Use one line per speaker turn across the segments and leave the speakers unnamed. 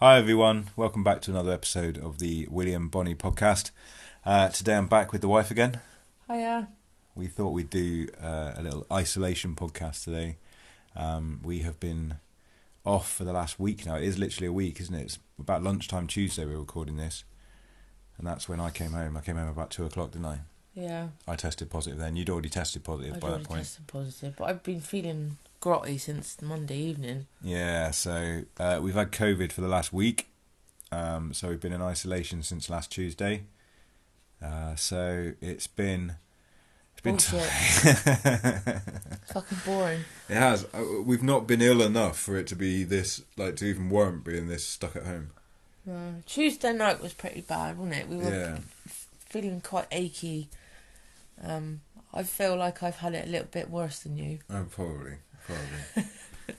Hi everyone, welcome back to another episode of the William Bonney podcast. Today I'm back with the wife again.
Hiya.
We thought we'd do a little isolation podcast today. We have been off for the last week now. It is literally a week, isn't it? It's about lunchtime Tuesday we're recording this. And that's when I came home. I came home about 2 o'clock, didn't I?
Yeah.
I tested positive then. You'd already tested positive by that point.
I'd tested positive, but I've been feeling grotty since Monday evening.
Yeah, so we've had COVID for the last week. So we've been in isolation since last Tuesday. So it's been
Bullshit. Fucking boring.
It has. We've not been ill enough for it to be this, like, to even warrant being this stuck at home.
No. Tuesday night was pretty bad, wasn't it? We were feeling quite achy. I feel like I've had it a little bit worse than you.
Oh, probably.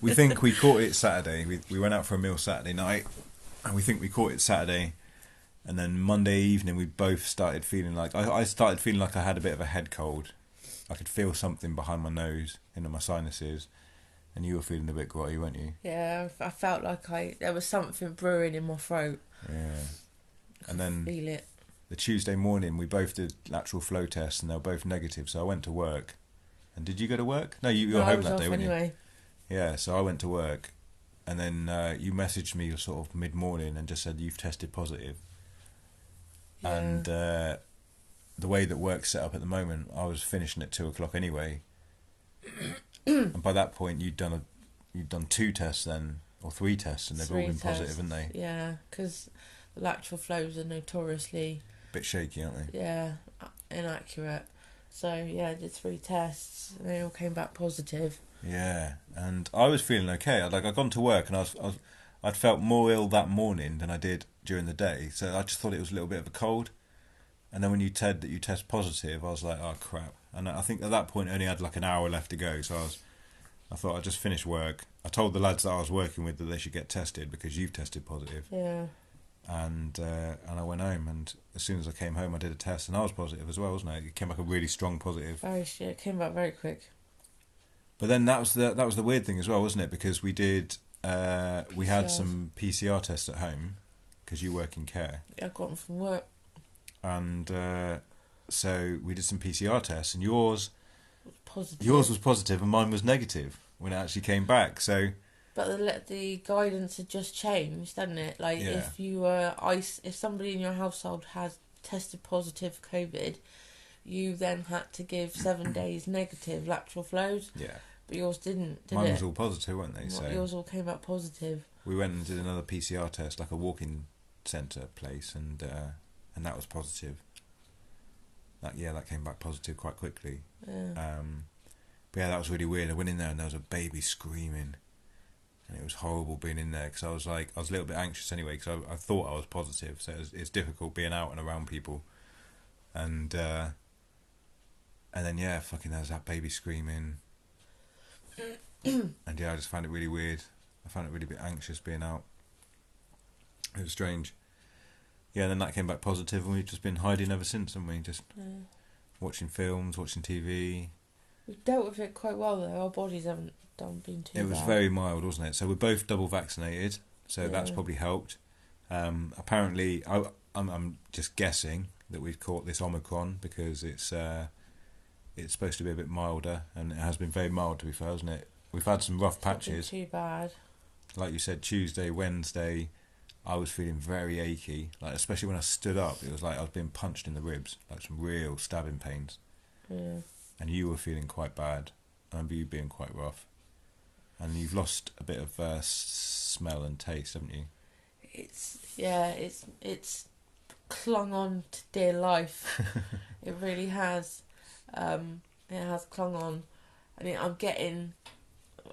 We think we caught it Saturday. We went out for a meal Saturday night, and we think we caught it Saturday. And then Monday evening, we both started feeling like... I started feeling like I had a bit of a head cold. I could feel something behind my nose, into my sinuses. And you were feeling a bit grotty, weren't you?
Yeah, I felt like there was something brewing in my throat.
Yeah. And then
feel it.
The Tuesday morning, we both did lateral flow tests, and they were both negative. So I went to work. And did you go to work? No, you were home that day, weren't you? Yeah, so I went to work. And then you messaged me sort of mid-morning and just said, you've tested positive.
Yeah.
And the way that work's set up at the moment, I was finishing at 2 o'clock anyway. And by that point, you'd done 2 tests then, or 3 tests, and they've all been positive, haven't they?
Yeah, because the lateral flows are notoriously...
A bit shaky, aren't they?
Yeah, inaccurate. So, yeah, I did 3 tests, and they all came back positive.
Yeah, and I was feeling okay. I'd gone to work, and I'd felt more ill that morning than I did during the day. So I just thought it was a little bit of a cold. And then when you said that you test positive, I was like, oh crap. And I think at that point I only had like an hour left to go. So I thought I'd just finish work. I told the lads that I was working with that they should get tested because you've tested positive.
Yeah.
And I went home, and as soon as I came home, I did a test, and I was positive as well, wasn't it? It came back a really strong positive.
It came back very quick.
But then that was the weird thing as well, wasn't it? Because we had some PCR tests at home because you work in care.
Yeah, I got them from work.
And so we did some PCR tests, and yours
positive.
Yours was positive, and mine was negative when it actually came back. So,
but the guidance had just changed, hadn't it? Like if you were if somebody in your household had tested positive for COVID, you then had to give 7 days negative lateral flows.
Yeah.
But yours didn't, did
Mine
it?
was all positive, weren't they? So
yours all came back positive.
We went and did another PCR test, like a walk-in centre place, and that was positive. That came back positive quite quickly.
Yeah.
But yeah, that was really weird. I went in there and there was a baby screaming, and it was horrible being in there because I was a little bit anxious anyway because I thought I was positive, so it's difficult being out and around people, and then fucking there's that baby screaming. And I just found it really weird. I found it really a bit anxious being out. It was strange. Yeah, and then that came back positive, and we've just been hiding ever since, haven't we? Just watching films, watching TV.
We've dealt with it quite well though. Our bodies haven't been too bad.
It was very mild, wasn't it? So we're both double vaccinated, so that's probably helped. Apparently, I'm just guessing that we've caught this Omicron because it's supposed to be a bit milder, and it has been very mild, to be fair, hasn't it? We've had some rough patches.
Not been too bad.
Like you said, Tuesday, Wednesday, I was feeling very achy. Like especially when I stood up, it was like I was being punched in the ribs, like some real stabbing pains.
Yeah.
And you were feeling quite bad. I remember you being quite rough. And you've lost a bit of smell and taste, haven't you?
It's clung on to dear life. It really has. It has clung on. I mean,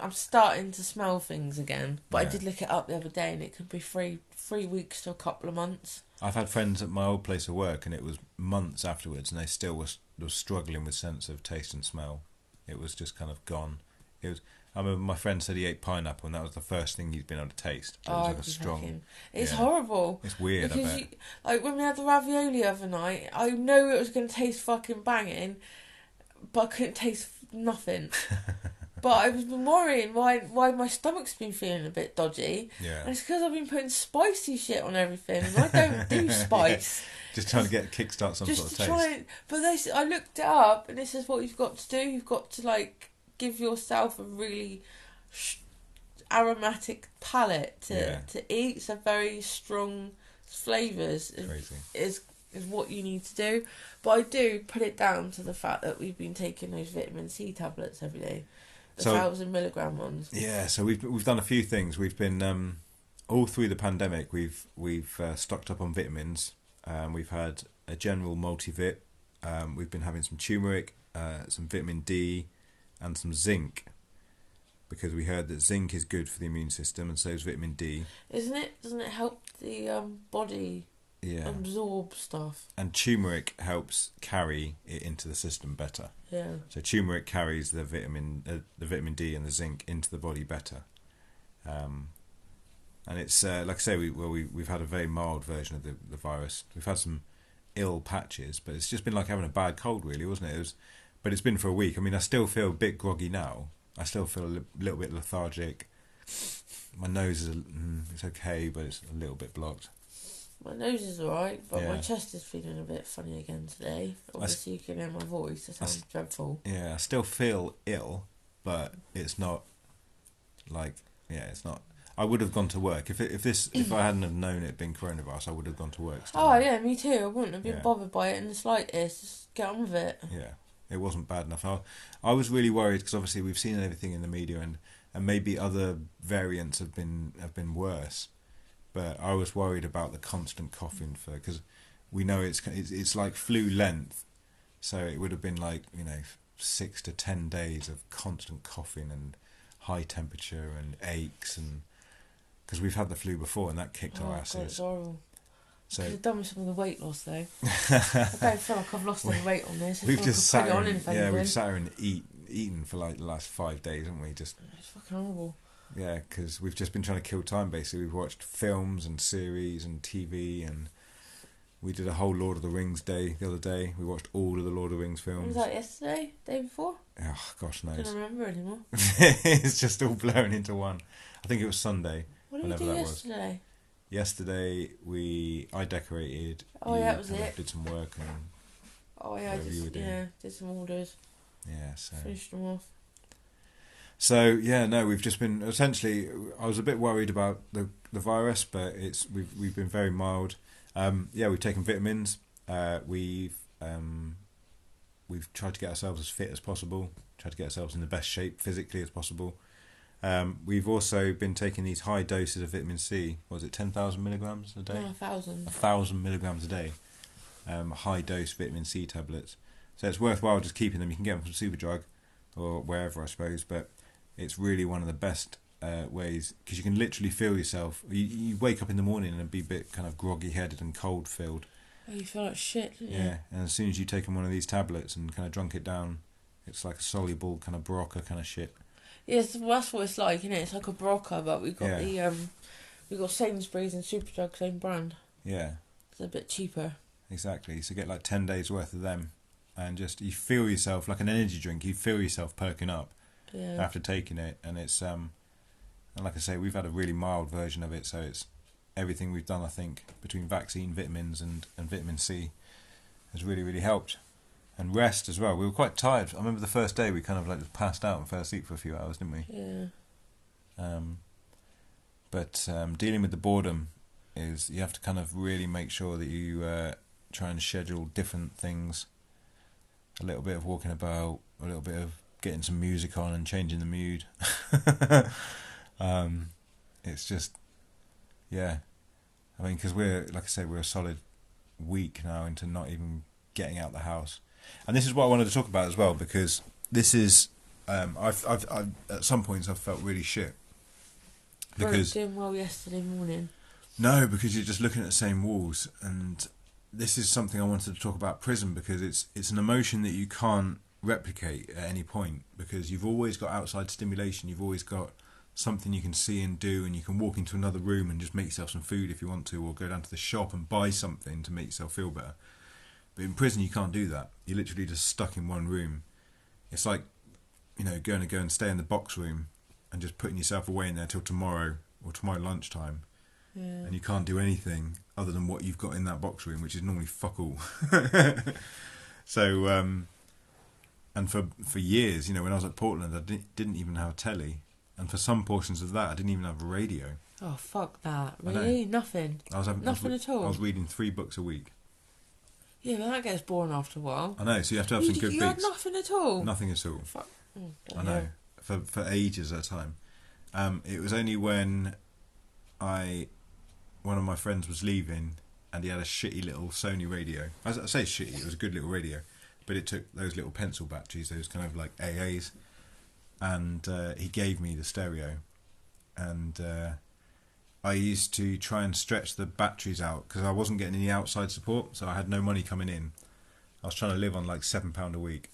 I'm starting to smell things again. But I did look it up the other day, and it could be 3 weeks to a couple of months. I've
had friends at my old place of work, and it was months afterwards, and they still was struggling with sense of taste and smell. It was just kind of gone. I remember my friend said he ate pineapple, and that was the first thing he'd been able to taste. It was like a strong.
It's horrible.
It's weird.
Because
I bet.
Like when we had the ravioli the other night, I know it was going to taste fucking banging, but I couldn't taste nothing. But I've been worrying why my stomach's been feeling a bit dodgy.
Yeah.
And it's because I've been putting spicy shit on everything, and I don't do spice.
Yeah. Just trying to kickstart some
Just
sort of
to
taste.
try, but I looked it up, and this is what you've got to do. You've got to like give yourself a really aromatic palate to eat. So very strong flavours is what you need to do. But I do put it down to the fact that we've been taking those vitamin C tablets every day, the 1,000 milligram ones.
Yeah, so we've done a few things. We've been all through the pandemic. We've stocked up on vitamins. We've had a general multivit. We've been having some turmeric, some vitamin D, and some zinc, because we heard that zinc is good for the immune system, and so is vitamin D.
Isn't it? Doesn't it help the body absorb stuff? And
turmeric helps carry it into the system better.
Yeah.
So turmeric carries the vitamin D and the zinc into the body better. And it's like I say, we've had a very mild version of the virus. We've had some ill patches, but it's just been like having a bad cold, really, wasn't it? But it's been for a week. I mean, I still feel a bit groggy now. I still feel a little bit lethargic. My nose is it's okay, but it's a little bit blocked.
My nose is alright, but my chest is feeling a bit funny again today. Obviously, you can hear my voice. It sounds dreadful.
Yeah, I still feel ill, but it's not like it's not. I would have gone to work if I hadn't have known it had been coronavirus. I would have gone to work. Still.
Oh yeah, me too. I wouldn't have been bothered by it in the slightest. Just get on with it.
Yeah, it wasn't bad enough. I was really worried because obviously we've seen everything in the media, and maybe other variants have been worse. But I was worried about the constant coughing because we know it's like flu length, so it would have been like 6 to 10 days of constant coughing and high temperature and aches, and because we've had the flu before and that kicked our asses.
God, it's horrible.
So
Could have done with some of the weight loss though. I don't feel like I've lost any weight on this.
We've just sat here, we've sat here and eaten for like the last 5 days, haven't we? It's
fucking horrible.
Yeah, because we've just been trying to kill time, basically. We've watched films and series and TV, and we did a whole Lord of the Rings day the other day. We watched all of the Lord of the Rings films.
Was that yesterday? Day before?
Oh, gosh knows.
I don't remember anymore.
It's just all blurring into one. I think it was Sunday.
What did we do yesterday?
Yesterday, I decorated.
Oh, yeah, that was it.
Did some work. And
I did some orders.
Yeah, so.
Finished them off.
So we've just been essentially. I was a bit worried about the virus, but we've been very mild. We've taken vitamins. We've tried to get ourselves as fit as possible. Tried to get ourselves in the best shape physically as possible. We've also been taking these high doses of vitamin C. Was it 10,000 milligrams a day?
No, 1,000.
1,000 milligrams a day. High dose vitamin C tablets. So it's worthwhile just keeping them. You can get them from Superdrug or wherever, I suppose, but it's really one of the best ways, because you can literally feel yourself. You wake up in the morning and be a bit kind of groggy-headed and cold-filled.
Oh, you feel like shit, don't you?
Yeah, and as soon as you take one of these tablets and kind of drunk it down, it's like a soluble kind of Barocca kind of shit.
Yes, that's what it's like, isn't it? It's like a Barocca, but we've got we've got Sainsbury's and Superdrug, same brand.
Yeah.
It's a bit cheaper.
Exactly. So get like 10 days worth of them, and just you feel yourself like an energy drink. You feel yourself perking up after taking it, and it's and like I say, we've had a really mild version of it, so it's everything we've done, I think, between vaccine, vitamins and vitamin C has really, really helped. And rest as well. We were quite tired. I remember the first day we kind of like passed out and fell asleep for a few hours, didn't we?
Yeah.
But dealing with the boredom is you have to kind of really make sure that you try and schedule different things. A little bit of walking about, a little bit of getting some music on and changing the mood. It's just, I mean, because we're, like I say, we're a solid week now into not even getting out the house. And this is what I wanted to talk about as well, because this is, I've at some points I've felt really shit.
Because doing well yesterday morning.
No, because you're just looking at the same walls, and this is something I wanted to talk about prison, because it's an emotion that you can't replicate at any point, because you've always got outside stimulation, you've always got something you can see and do, and you can walk into another room and just make yourself some food if you want to, or go down to the shop and buy something to make yourself feel better. But in prison you can't do that. You're literally just stuck in one room. It's like going to go and stay in the box room and just putting yourself away in there till tomorrow or tomorrow lunchtime, and you can't do anything other than what you've got in that box room, which is normally fuck all. So, and for years, when I was at Portland, I didn't even have a telly, and for some portions of that, I didn't even have a radio.
Oh, fuck that! Really, nothing. Nothing at all.
I was reading 3 books a week.
Yeah, but that gets boring after a while.
I know, so you have to have some good
You
beats.
had nothing at all.
Nothing at all.
Fuck.
I know. For ages at a time. It was only when one of my friends was leaving and he had a shitty little Sony radio. I say shitty, it was a good little radio, but it took those little pencil batteries, those kind of like AAs, and he gave me the stereo, and I used to try and stretch the batteries out because I wasn't getting any outside support, so I had no money coming in. I was trying to live on like £7 a week,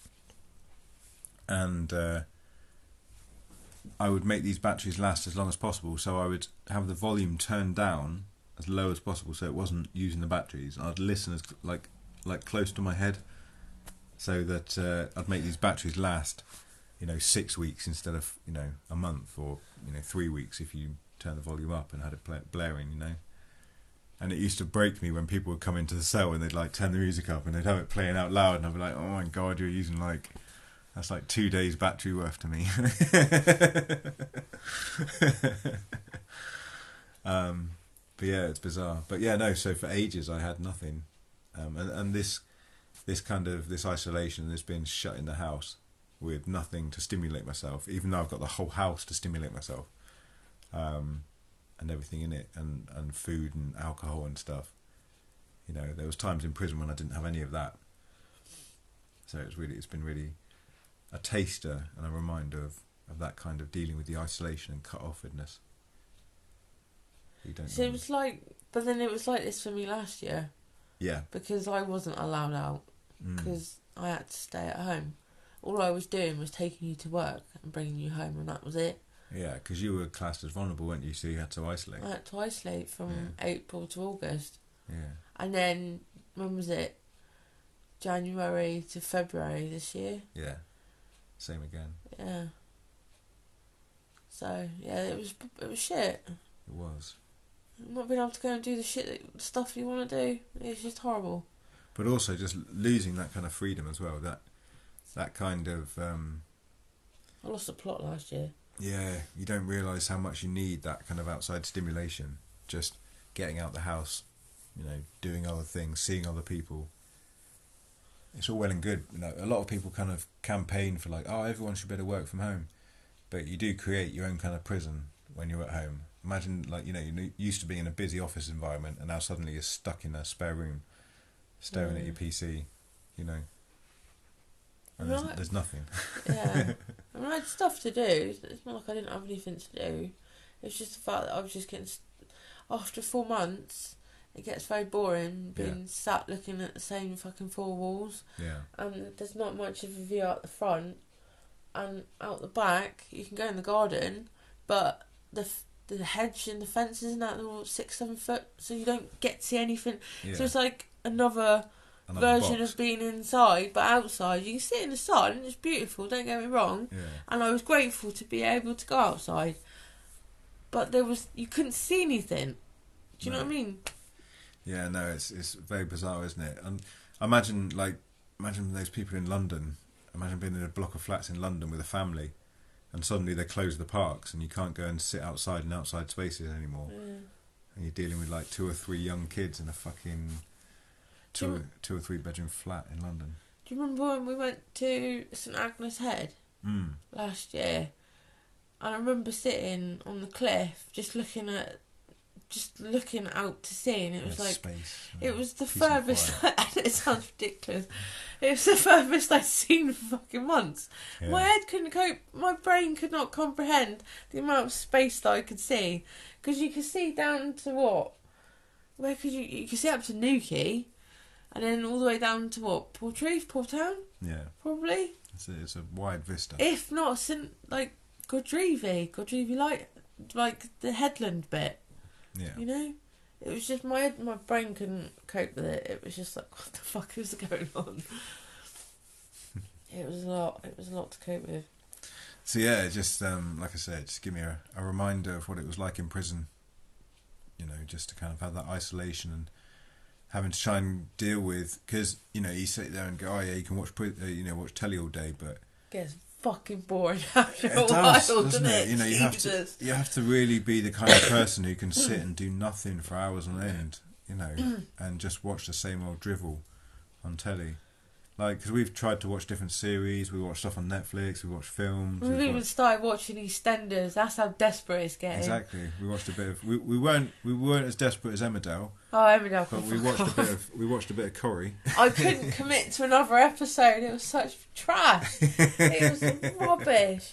and I would make these batteries last as long as possible. So I would have the volume turned down as low as possible, so it wasn't using the batteries. I'd listen as like close to my head, so that I'd make these batteries last, 6 weeks instead of a month, or 3 weeks if you turn the volume up and had it blaring, And it used to break me when people would come into the cell and they'd like turn the music up and they'd have it playing out loud, and I'd be like, oh my god, you're using that's like 2 days battery worth to me. But yeah, it's bizarre. But yeah, no, so for ages I had nothing. And this isolation, this being shut in the house with nothing to stimulate myself, even though I've got the whole house to stimulate myself, and everything in it, and food and alcohol and stuff. There was times in prison when I didn't have any of that. So it's been really a taster and a reminder of that kind of dealing with the isolation and cut-offedness.
So it was but then it was like this for me last year.
Yeah.
Because I wasn't allowed out, because I had to stay at home. All I was doing was taking you to work and bringing you home, and that was it.
Yeah, because you were classed as vulnerable, weren't you? So you had to isolate.
I had to isolate from April to August.
Yeah.
And then, when was it? January to February this year.
Yeah. Same again.
Yeah. So, yeah, it was shit.
It was.
Not being able to go and do the stuff you want to do. It's just horrible.
But also just losing that kind of freedom as well. That kind of...
I lost the plot last year.
Yeah, you don't realise how much you need that kind of outside stimulation. Just getting out the house, doing other things, seeing other people. It's all well and good. A lot of people kind of campaign for everyone should be able to work from home. But you do create your own kind of prison when you're at home. Imagine, you're used to being in a busy office environment, and now suddenly you're stuck in a spare room, staring at your PC, And there's nothing.
Yeah. I had stuff to do. It's not like I didn't have anything to do. It's just the fact that I was just getting... After 4 months, it gets very boring being sat looking at the same fucking 4 walls.
Yeah.
And there's not much of a view out the front. And out the back, you can go in the garden, but the hedge and the fences and that are all 6-7 foot, so you don't get to see anything. Yeah. So it's like another version
box
of being inside, but outside. You can sit in the sun and it's beautiful, don't get me wrong.
Yeah.
And I was grateful to be able to go outside. But you couldn't see anything. Do you know what I mean?
Yeah, no, it's very bizarre, isn't it? And imagine those people in London. Imagine being in a block of flats in London with a family, and suddenly they close the parks and you can't go and sit outside in outside spaces anymore. Yeah. And you're dealing with 2 or 3 young kids in a fucking two or 3 bedroom flat in London.
Do you remember when we went to St Agnes Head last year? And I remember sitting on the cliff, just looking out to sea, and it was
space.
It was the furthest. It sounds ridiculous. It was the furthest I'd seen for fucking months. Yeah. My head couldn't cope. My brain could not comprehend the amount of space that I could see, because you could see down to what? Where could you could see up to Newquay, and then all the way down to what? Portreath, Portown?
Yeah,
probably.
It's a wide vista.
If not, Godrevy like the headland bit.
Yeah.
It was just my brain couldn't cope with it. It was just like, what the fuck is going on? It was a lot to cope with.
So yeah, just like I said, just give me a reminder of what it was like in prison. You know, just to kind of have that isolation and having to try and deal with, because you sit there and go, oh yeah, you can watch watch telly all day, but
Gets fucking boring after
it
a
does,
while,
doesn't
doesn't
it?
it?
You know,
Jesus.
you have to really be the kind of person who can sit and do nothing for hours on end, and just watch the same old drivel on telly. Like, because we've tried to watch different series, we watch stuff on Netflix, we watch films.
We've even started watching EastEnders. That's how desperate it's getting.
Exactly. We watched a bit of. We weren't as desperate as Emmerdale.
Oh, Emmerdale.
But we watched a bit of Corrie.
I couldn't commit to another episode. It was such trash. It was rubbish.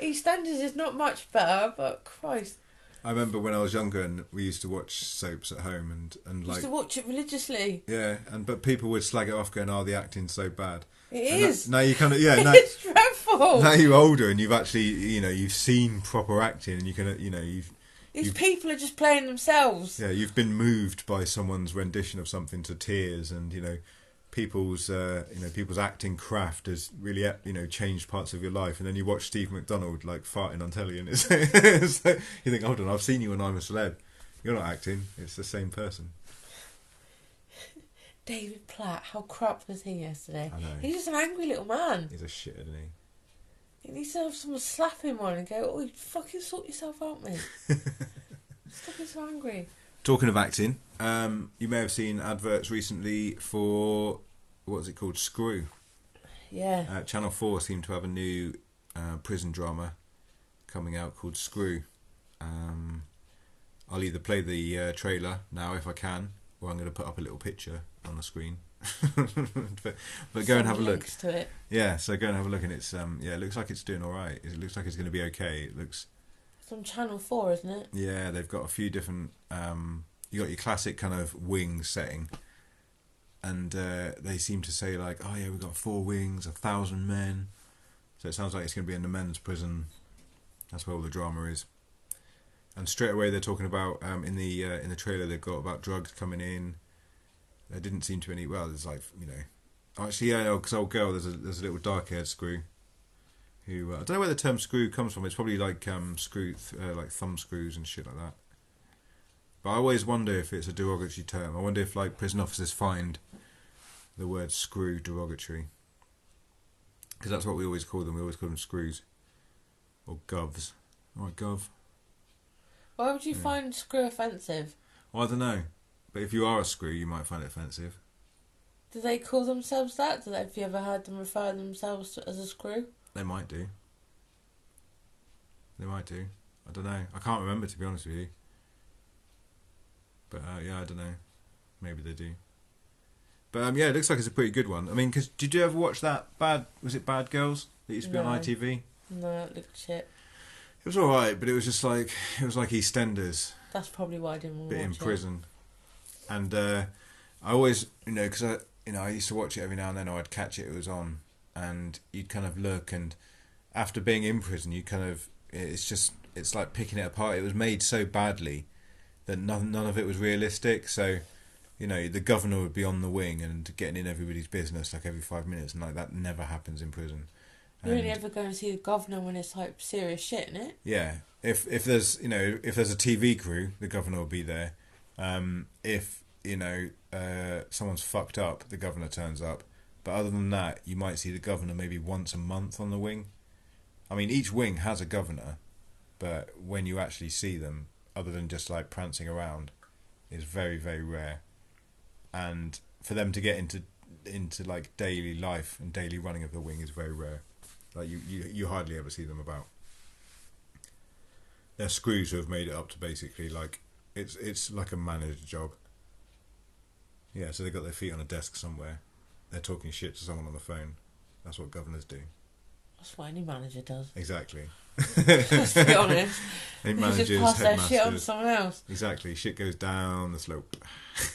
EastEnders is not much better, but Christ.
I remember when I was younger and we used to watch soaps at home and like
used to watch it religiously.
Yeah, but people would slag it off, going, "Oh, the acting's so bad."
It is.
Now you kind of
It's dreadful.
Now you're older and you've actually you've seen proper acting and you can
These people are just playing themselves.
Yeah, you've been moved by someone's rendition of something to tears, and people's people's acting craft has really changed parts of your life. And then you watch Steve McDonald like farting on telly, and it's like, you think, hold on, I've seen you when I'm a celeb. You're not acting; it's the same person.
David Platt, how crap was he yesterday?
I know.
He's just an angry little man.
He's a shit, isn't he?
He needs to have someone slap him on and go, "Oh, you fucking sort yourself out, mate." Stop being so angry.
Talking of acting, you may have seen adverts recently for, what's it called, Screw.
Yeah.
Channel 4 seemed to have a new prison drama coming out called Screw. I'll either play the trailer now if I can, or I'm going to put up a little picture on the screen. but go and have a look.
To it.
Yeah, so go and have a look, and it's it looks like it's doing all right. It looks like it's going to be okay. It looks.
It's on Channel 4, isn't it?
Yeah, they've got a few different. You got your classic kind of wing setting, and they seem to say like, oh yeah, we've got 4 wings, 1,000 men. So it sounds like it's going to be in the men's prison. That's where all the drama is. And straight away they're talking about in the trailer they've got about drugs coming in. There didn't seem to be any. Well, there's like actually yeah, because old girl there's a little dark-haired screw. Who I don't know where the term screw comes from. It's probably like like thumb screws and shit like that. But I always wonder if it's a derogatory term. I wonder if like prison officers find the word screw derogatory, because that's what we always call them. We always call them screws or govs. All right, gov.
Why would you find screw offensive?
Well, I don't know. But if you are a screw, you might find it offensive.
Do they call themselves that? Have you ever heard them refer themselves as a screw?
They might do. I don't know. I can't remember, to be honest with you. But yeah, I don't know. Maybe they do. But yeah, it looks like it's a pretty good one. I mean, because did you ever watch that Was it Bad Girls that used to be on ITV?
No, it looked shit.
It was alright, but it was just like EastEnders.
That's probably why I didn't want to watch it.
Bit in prison. And I always, because I used to watch it every now and then, or I'd catch it was on, and you'd kind of look, and after being in prison, you kind of, it's like picking it apart. It was made so badly that none of it was realistic. So, the governor would be on the wing and getting in everybody's business like every 5 minutes, and like that never happens in prison.
You only ever go and see the governor when it's like serious shit, innit?
Yeah. If there's a TV crew, the governor will be there. If someone's fucked up, the governor turns up. But other than that, you might see the governor maybe once a month on the wing. I mean, each wing has a governor, but when you actually see them, other than just like prancing around, is very, very rare. And for them to get into like daily life and daily running of the wing is very rare. Like you hardly ever see them about. They're screws who have made it up to basically like it's like a manager job. Yeah, so they've got their feet on a desk somewhere. They're talking shit to someone on the phone. That's what governors do.
That's what any manager does.
Exactly.
Let's be honest.
Any
They
managers,
just pass their shit on to
headmasters.
someone else.
Exactly. Shit goes down the slope.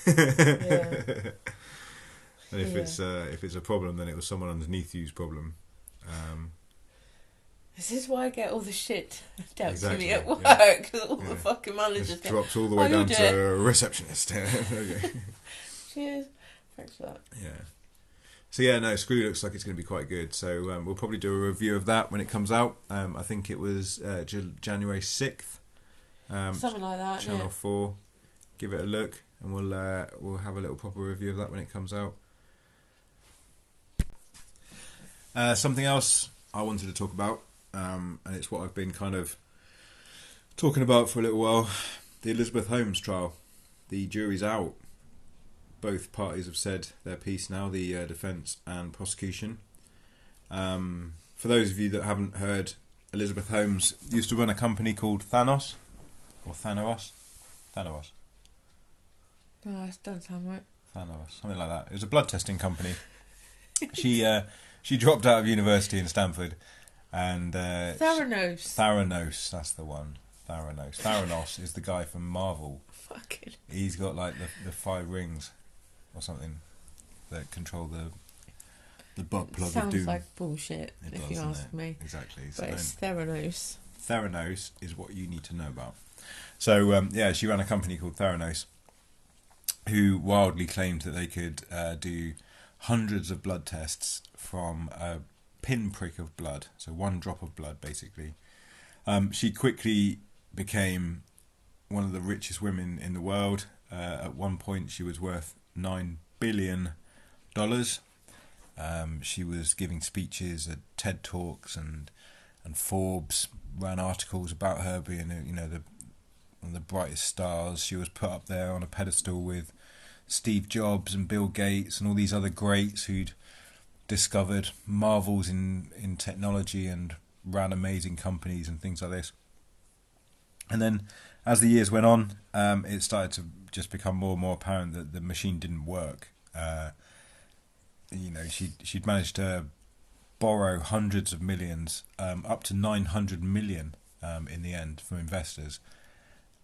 Yeah.
And if it's a problem, then it was someone underneath you's problem.
This is why I get all the shit dealt
Exactly,
to me at work.
yeah.
Because all the fucking managers
It
go,
drops all the way
"Oh, you
down
do
to
it."
receptionist. Okay.
Cheers. Thanks for that.
Yeah. So yeah, no, Screw looks like it's going to be quite good. So we'll probably do a review of that when it comes out. I think it was January 6th.
Something like that.
Channel 4. Give it a look, and we'll have a little proper review of that when it comes out. Something else I wanted to talk about, and it's what I've been kind of talking about for a little while: the Elizabeth Holmes trial. The jury's out. Both parties have said their piece now, the defence and prosecution. For those of you that haven't heard, Elizabeth Holmes used to run a company called Thanos. No,
that doesn't sound right.
Thanos, something like that. It was a blood testing company. She dropped out of university in Stanford, and
Theranos,
that's the one. Theranos is the guy from Marvel.
Fucking.
He's got like the 5 rings or something that control the butt plug of doom.
Sounds like bullshit, if you ask me.
Exactly.
But it's Theranos.
Theranos is what you need to know about. So she ran a company called Theranos, who wildly claimed that they could do hundreds of blood tests from a pinprick of blood, so 1 drop of blood basically. She quickly became one of the richest women in the world. At one point she was worth $9 billion. She was giving speeches at TED Talks, and Forbes ran articles about her being one of the brightest stars. She was put up there on a pedestal with Steve Jobs and Bill Gates and all these other greats who'd discovered marvels in technology and ran amazing companies and things like this. And then as the years went on, it started to just become more and more apparent that the machine didn't work. She'd managed to borrow hundreds of millions, up to 900 million in the end, from investors.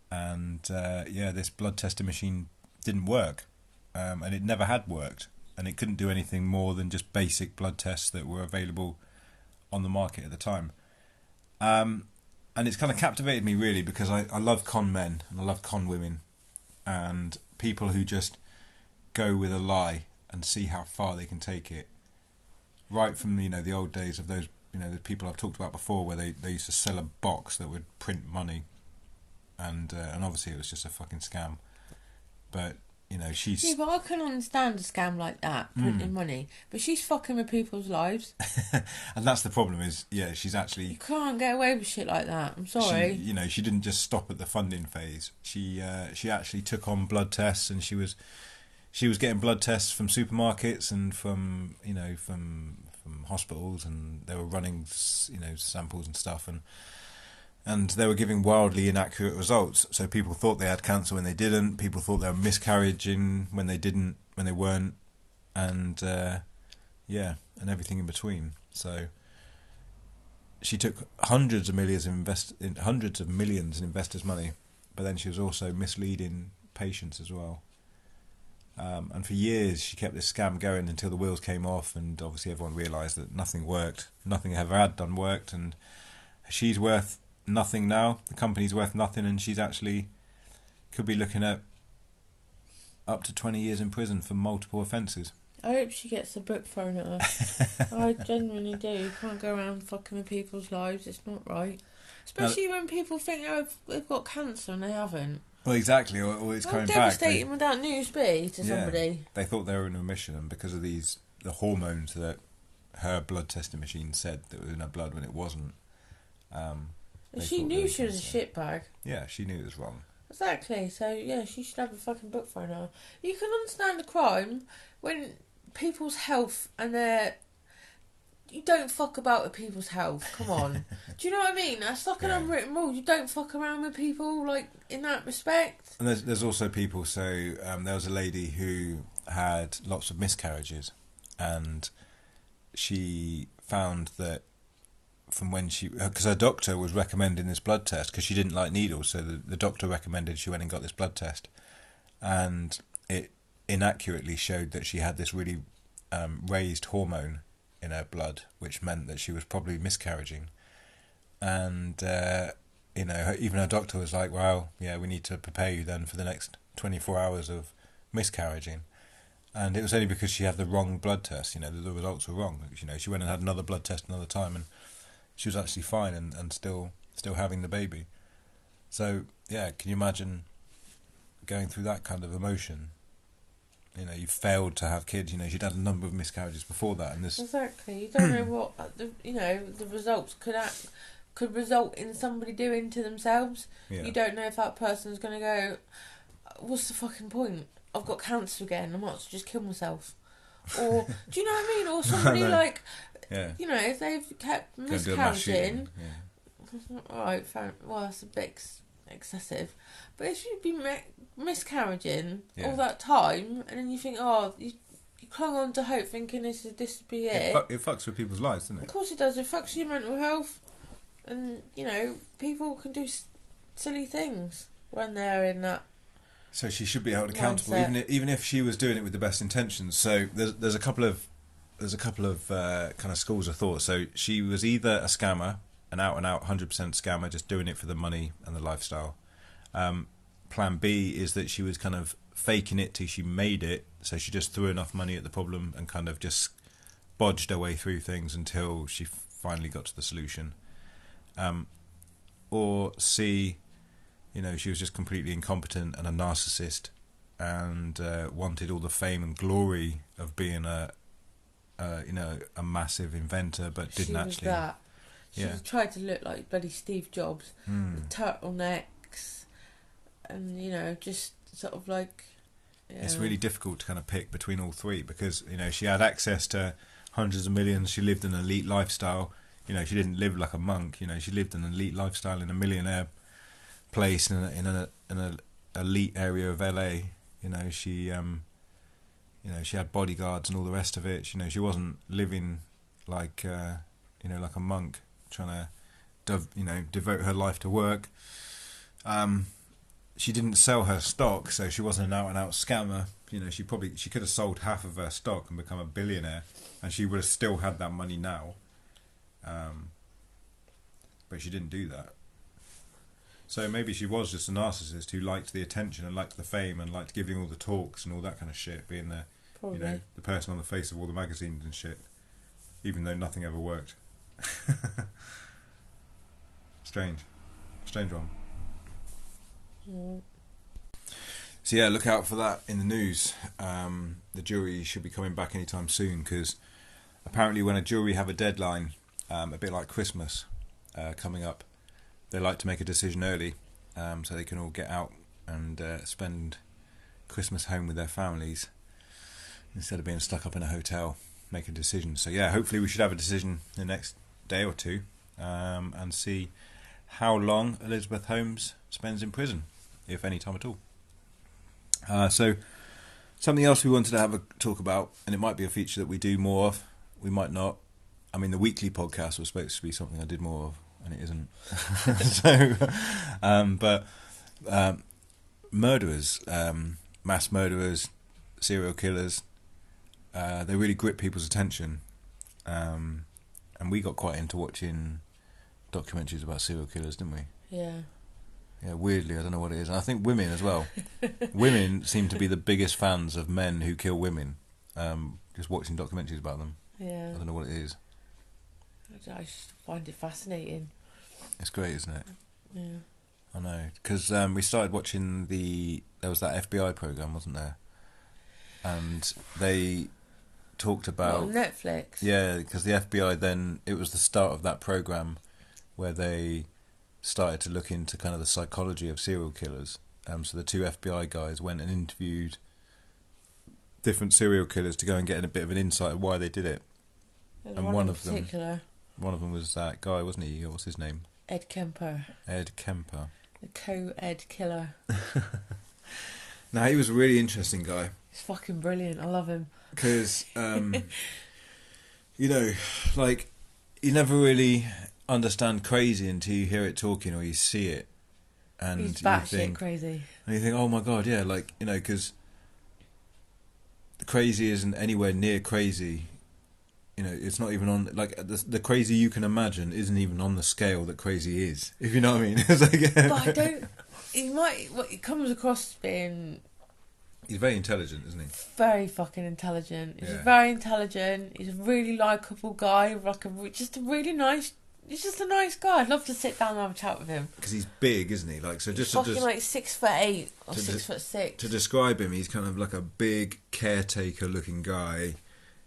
And this blood testing machine didn't work, and it never had worked, and it couldn't do anything more than just basic blood tests that were available on the market at the time. And it's kind of captivated me really, because I love con men and I love con women and people who just go with a lie and see how far they can take it. Right from the old days of those the people I've talked about before, where they used to sell a box that would print money, and obviously it was just a fucking scam. But she's...
Yeah, but I can understand a scam like that, printing money. But she's fucking with people's lives.
And that's the problem is, she's actually...
You can't get away with shit like that. I'm sorry.
She didn't just stop at the funding phase. She actually took on blood tests, and she was getting blood tests from supermarkets and from hospitals, and they were running samples and stuff, and they were giving wildly inaccurate results. So people thought they had cancer when they didn't. People thought they were miscarriaging when they didn't, when they weren't, and and everything in between. So she took hundreds of millions in investors' money, but then she was also misleading patients as well. And for years she kept this scam going until the wheels came off, and obviously everyone realised that nothing worked. Nothing ever had done worked, and she's worth nothing now. The company's worth nothing, and she's actually could be looking at up to 20 years in prison for multiple offences.
I hope she gets a book thrown at her. I genuinely do. You can't go around fucking with people's lives. It's not right. Especially when people think they've got cancer and they haven't.
Well, exactly, or it's coming back.
How devastating would that news be to somebody?
They thought they were in remission, and because of the hormones that her blood testing machine said that was in her blood when it wasn't.
She knew she was a shitbag.
Yeah, she knew it was wrong.
Exactly, so she should have a fucking book thrown at her. You can understand the crime when people's health and you don't fuck about with people's health. Come on. Do you know what I mean? That's like an unwritten rule. You don't fuck around with people, like, in that respect.
And there's also people, so there was a lady who had lots of miscarriages, and she found that from when because her doctor was recommending this blood test, because she didn't like needles, so the doctor recommended she went and got this blood test, and it inaccurately showed that she had this really raised hormone in her blood, which meant that she was probably miscarriaging. And even her doctor was like, well, we need to prepare you then for the next 24 hours of miscarriaging. And it was only because she had the wrong blood test. You know, the results were wrong. You know, she went and had another blood test another time, and she was actually fine and still having the baby. So yeah, can you imagine going through that kind of emotion? You know, you failed to have kids. You know, she'd had a number of miscarriages before that, and this
Exactly. You don't know what the results could result in somebody doing to themselves.
Yeah.
You don't know if that person's going to go, what's the fucking point? I've got cancer again. I might as well just kill myself. Or do you know what I mean? Or somebody like,
yeah,
you know, if they've kept
go do a mass shooting.
miscarriaging. All right, fair. Well, that's a bit excessive. But if you've been miscarriaging all that time, and then you think, oh, you clung on to hope, thinking this would be it.
It fucks with people's lives, doesn't it?
Of course it does. It fucks your mental health, and you know, people can do silly things when they're in that.
So she should be held accountable,
mindset.
even if she was doing it with the best intentions. So there's a couple of kind of schools of thought. So she was either a scammer, an out and out 100% scammer, just doing it for the money and the lifestyle. Plan B is that she was kind of faking it till she made it. So she just threw enough money at the problem and kind of just bodged her way through things until she finally got to the solution. Or C, you know, she was just completely incompetent and a narcissist, and wanted all the fame and glory of being a massive inventor, but didn't actually.
That. She tried to look like bloody Steve Jobs, with turtlenecks, and you know, just sort of like. Yeah.
It's really difficult to kind of pick between all three because you know she had access to hundreds of millions. She lived an elite lifestyle. You know, she didn't live like a monk. You know, she lived an elite lifestyle in a millionaire place in an elite area of LA. You know, she had bodyguards and all the rest of it. You know, she wasn't living like like a monk trying to devote her life to work. She didn't sell her stock, so she wasn't an out and out scammer. You know, she could have sold half of her stock and become a billionaire, and she would have still had that money now. But she didn't do that. So maybe she was just a narcissist who liked the attention and liked the fame and liked giving all the talks and all that kind of shit, being the the person on the face of all the magazines and shit, even though nothing ever worked. Strange one. So yeah, look out for that in the news. The jury should be coming back anytime soon because apparently when a jury have a deadline, a bit like Christmas coming up, they like to make a decision early so they can all get out and spend Christmas home with their families instead of being stuck up in a hotel, make a decision. So yeah, hopefully we should have a decision in the next day or two and see how long Elizabeth Holmes spends in prison, if any time at all. So something else we wanted to have a talk about, and it might be a feature that we do more of, we might not. I mean, the weekly podcast was supposed to be something I did more of, and it isn't. But murderers, mass murderers, serial killers, they really grip people's attention. And we got quite into watching documentaries about serial killers, didn't we?
Yeah.
Yeah, weirdly, I don't know what it is. And I think women as well. Women seem to be the biggest fans of men who kill women. Just watching documentaries about them.
Yeah.
I don't know what it is.
I just find it fascinating.
It's great, isn't it?
Yeah.
I know. Because we started watching there was that FBI program, wasn't there? And they talked about...
What, on Netflix?
Yeah, because the FBI then... It was the start of that program where they started to look into kind of the psychology of serial killers. So the two FBI guys went and interviewed different serial killers to go and get a bit of an insight of why they did it. And one of them was that guy, wasn't he? What's his name?
Ed Kemper.
Ed Kemper.
The co-Ed killer.
Now, he was a really interesting guy.
He's fucking brilliant. I love him.
Because, you know, like, you never really understand crazy until you hear it talking or you see it. And
he's batshit crazy.
And you think, oh my God, yeah, like, you know, because the crazy isn't anywhere near crazy. You know, it's not even on, like, the crazy you can imagine isn't even on the scale that crazy is, if you know what I mean. It's like,
but I don't, he comes across being
He's very intelligent, isn't he?
Very fucking intelligent. He's
Yeah.
very intelligent. He's a really likeable guy. Like just a really nice. He's just a nice guy. I'd love to sit down and have a chat with him.
Because he's big, isn't he? Like, so
He's
just
fucking like 6'8" or
to
6'6".
to describe him, he's kind of like a big caretaker-looking guy,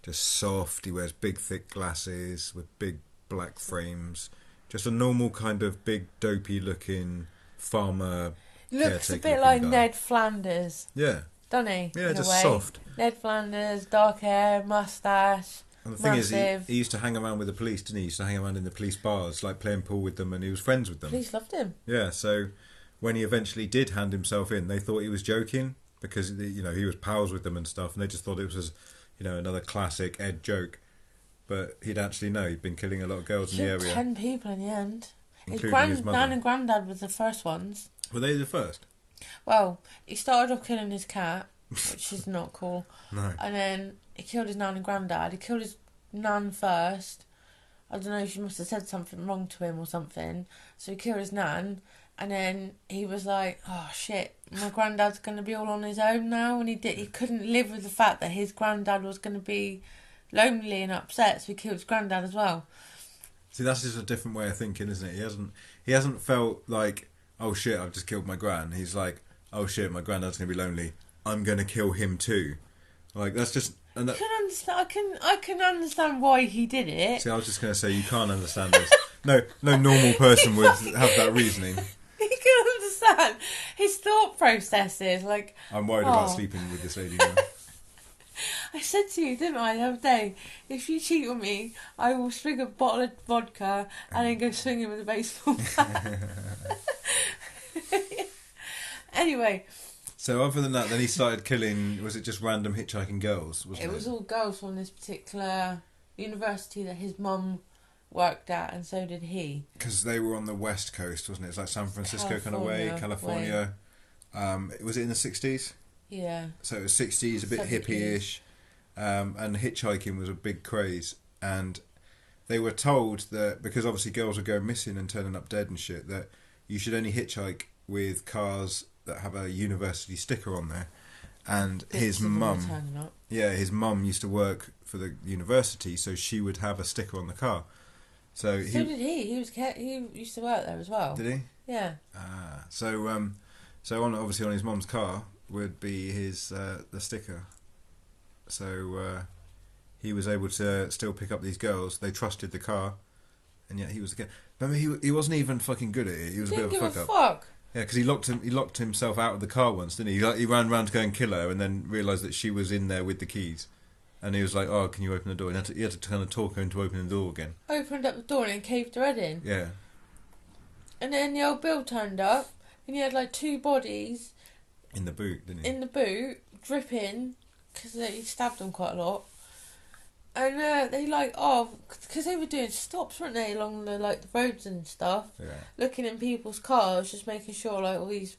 just soft. He wears big, thick glasses with big black frames. Just a normal kind of big, dopey-looking farmer.
Looks a bit
caretaker-looking
like
guy.
Ned Flanders,
Yeah,
doesn't he?
yeah,
in
just
a way.
soft.
Ned Flanders, dark hair, moustache.
And the thing is,
Massive.
he used to hang around with the police, didn't he? He used to hang around in the police bars, like playing pool with them, and he was friends with them.
Police loved him.
Yeah, so when he eventually did hand himself in, they thought he was joking because he was pals with them and stuff, and they just thought it was another classic Ed joke. But he'd actually he'd been killing a lot of girls in the
Killed
area,
10 people in the end.
including his mother.
Nan and Grandad were the first ones.
Were they the first?
Well, he started off killing his cat, which is not cool.
No.
And then he killed his Nan and Grandad. He killed his Nan first. I don't know, she must have said something wrong to him or something. So he killed his Nan. And then he was like, oh shit, my granddad's going to be all on his own now. And he couldn't live with the fact that his granddad was going to be lonely and upset. So he killed his granddad as well.
See, that's just a different way of thinking, isn't it? He hasn't felt like, oh shit, I've just killed my gran. He's like, oh shit, my granddad's going to be lonely. I'm going to kill him too. Like, that's just... And that,
I can understand why he did it.
see, I was just going to say, you can't understand this. No normal person would have that reasoning.
You can understand his thought processes. Like,
I'm worried about sleeping with this lady now.
I said to you, didn't I, the other day, if you cheat on me, I will swing a bottle of vodka and then go swinging with a baseball bat. Anyway.
So other than that, then he started killing, was it just random hitchhiking girls, wasn't it?
It was all girls from this particular university that his mum worked at, and so did he.
Because they were on the west coast, wasn't it? It's like San Francisco kind of way, California. Was it in the 60s?
Yeah.
So it was 60s, a bit
70s.
hippie-ish. And hitchhiking was a big craze. And they were told that, because obviously girls were going missing and turning up dead and shit, that you should only hitchhike with cars that have a university sticker on there. And his mum, his mum used to work for the university, so she would have a sticker on the car. So
did he. He used to work there as well.
Did he?
Yeah.
So obviously on his mum's car would be his the sticker. So he was able to still pick up these girls. They trusted the car, and yet he was the guy. Remember, he wasn't even fucking good at it. He was a bit of a fuck up. Yeah, because he locked himself out of the car once, didn't he? He ran around to go and kill her, and then realised that she was in there with the keys. And he was like, "Oh, can you open the door?" And he had to kind of talk her into opening the door again.
Opened up the door and then caved her head in.
Yeah.
And then the old Bill turned up, and he had like 2 bodies
in the boot, didn't he?
In the boot, dripping, because he stabbed them quite a lot. And they because they were doing stops, weren't they, along the the roads and stuff, looking in people's cars, just making sure like all these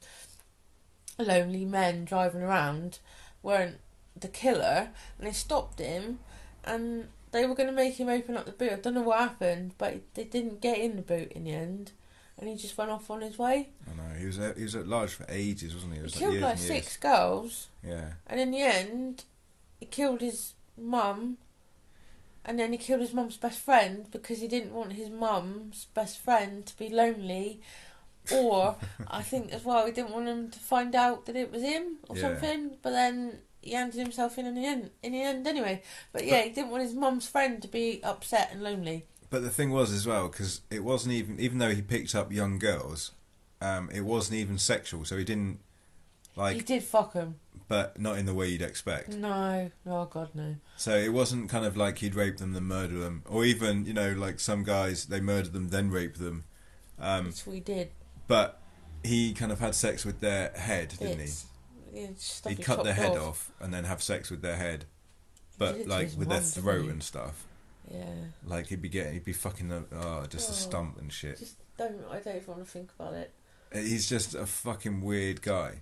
lonely men driving around weren't the killer. And they stopped him, and they were going to make him open up the boot. I don't know what happened, but they didn't get in the boot in the end, and he just went off on his way.
I know, he was at large for ages, wasn't he? It was
he killed like 6 girls.
Yeah.
And in the end, he killed his mum. And then he killed his mum's best friend because he didn't want his mum's best friend to be lonely. Or, I think as well, he didn't want him to find out that it was him or something. But then he handed himself in the end anyway. But yeah, he didn't want his mum's friend to be upset and lonely.
But the thing was as well, because it wasn't even though he picked up young girls, it wasn't even sexual. So he didn't,
he did fuck them.
But not in the way you'd expect.
No. Oh, God, no.
So it wasn't kind of like he'd rape them, then murder them. Or even, like some guys, they murder them, then rape them.
That's what he did.
But he kind of had sex with their head, didn't he?
Yeah,
he'd cut their head off and then have sex with their head. But, with their throat and stuff.
Yeah.
Like, he'd be fucking them, a stump and shit.
I don't even want to think about it.
He's just a fucking weird guy.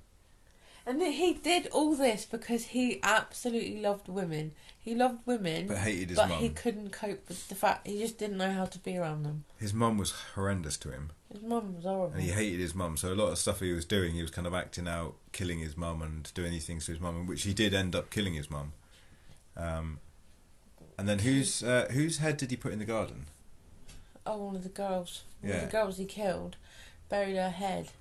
And he did all this because he absolutely loved women. He loved women,
but hated his
but
mum.
he couldn't cope with the fact he just didn't know how to be around them.
His mum was horrendous to him.
His mum was horrible.
And he hated his mum, so a lot of stuff he was doing, he was kind of acting out, killing his mum and doing these things to his mum, which he did end up killing his mum. And then whose head did he put in the garden?
Oh, one of the girls. One
Yeah.
of the girls he killed buried her head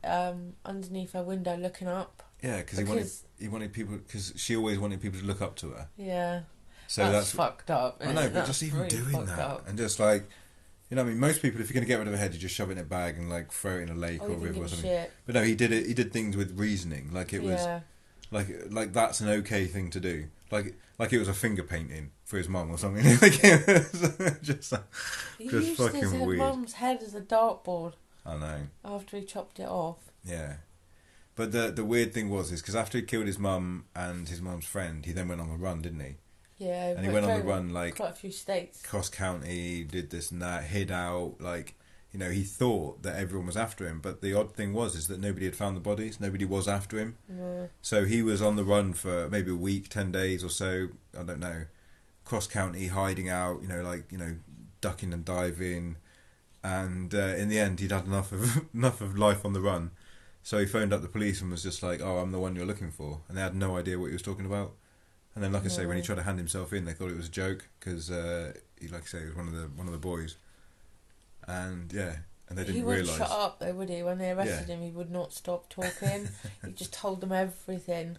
underneath her window looking up.
Yeah, because he wanted people, because she always wanted people to look up to her.
Yeah.
So
that's fucked up.
I know, but
That's
just even
really
doing that
up.
and just like, you know, what I mean, most people, if you're going to get rid of a head, you just shove it in a bag and like throw it in a lake or a river or something.
Shit.
But no, he did it. He did things with reasoning, like it was,
Yeah.
like that's an okay thing to do. Like it was a finger painting for his mum or something. Like it was just
He
just
used
fucking
his
weird.
mum's head as a dartboard
I know.
after he chopped it off.
Yeah. But the weird thing was because after he killed his mum and his mum's friend, he then went on a run, didn't he?
Yeah.
And he went on the run like
quite a few states.
cross county, did this and that, hid out, like, you know, he thought that everyone was after him, but the odd thing was is that nobody had found the bodies, nobody was after him.
Yeah.
So he was on the run for maybe a week, 10 days or so, I don't know, cross county, hiding out, you know, like, you know, ducking and diving, and in the end he'd had enough of life on the run, so he phoned up the police and was just like, oh, I'm the one you're looking for, and they had no idea what he was talking about. And then, like I say, when he tried to hand himself in, they thought it was a joke because he, like I say, was one of the boys. And yeah, and they didn't realise.
He wouldn't shut up though, would he? When they arrested him, he would not stop talking. He just told them everything,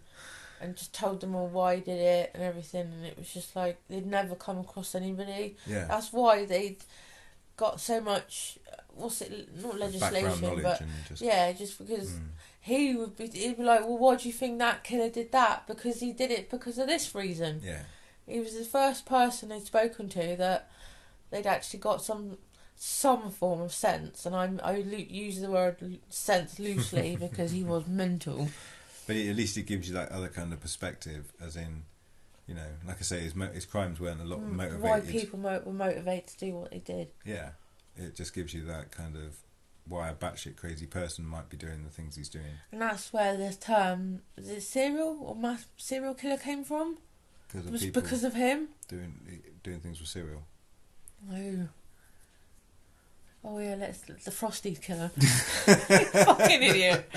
and just told them all why he did it and everything. And it was just like they'd never come across anybody.
Yeah,
that's why they'd got so much. What's it? Not legislation, but just because. He'd be like, well, why do you think that killer did that? Because he did it because of this reason.
Yeah.
He was the first person they'd spoken to that they'd actually got some form of sense, and I use the word sense loosely because he was mental.
But at least it gives you that other kind of perspective, as in, you know, like I say, his crimes weren't a lot motivated.
Why people were motivated to do what they did.
Yeah, it just gives you that kind of why a batshit crazy person might be doing the things he's doing.
And that's where this term, is it serial killer came from? Because of him?
Doing things with cereal.
Oh. Oh yeah, the Frosties killer. Fucking idiot.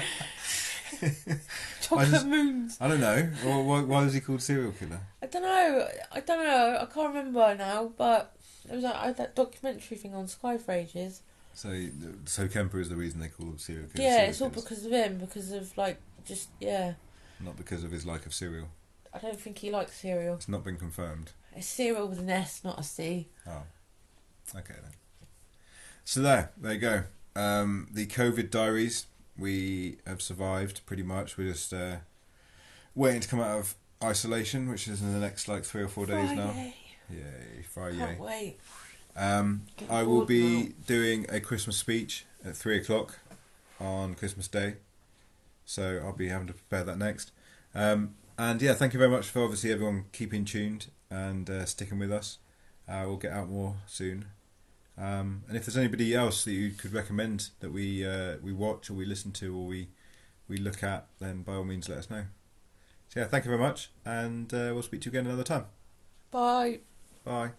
Chocolate moons.
I don't know. Why was he called serial killer?
I don't know. I can't remember now, but there was that documentary thing on Sky for ages.
So Kemper is the reason they call him serial killer.
Yeah, it's all because of him, because of not
because of his like of cereal.
I don't think he likes cereal.
It's not been confirmed.
It's cereal with an S, not a C.
Oh, okay then. So there you go. The COVID diaries. We have survived pretty much. We're just waiting to come out of isolation, which is in the next like 3 or 4 days now. Yay, Friday!
Can't wait.
I will be doing a Christmas speech at 3:00 on Christmas Day, so I'll be having to prepare that next. And yeah, thank you very much for obviously everyone keeping tuned and sticking with us. We'll get out more soon. And if there's anybody else that you could recommend that we watch or we listen to or we look at, then by all means let us know. So yeah, thank you very much, and we'll speak to you again another time.
Bye.
Bye.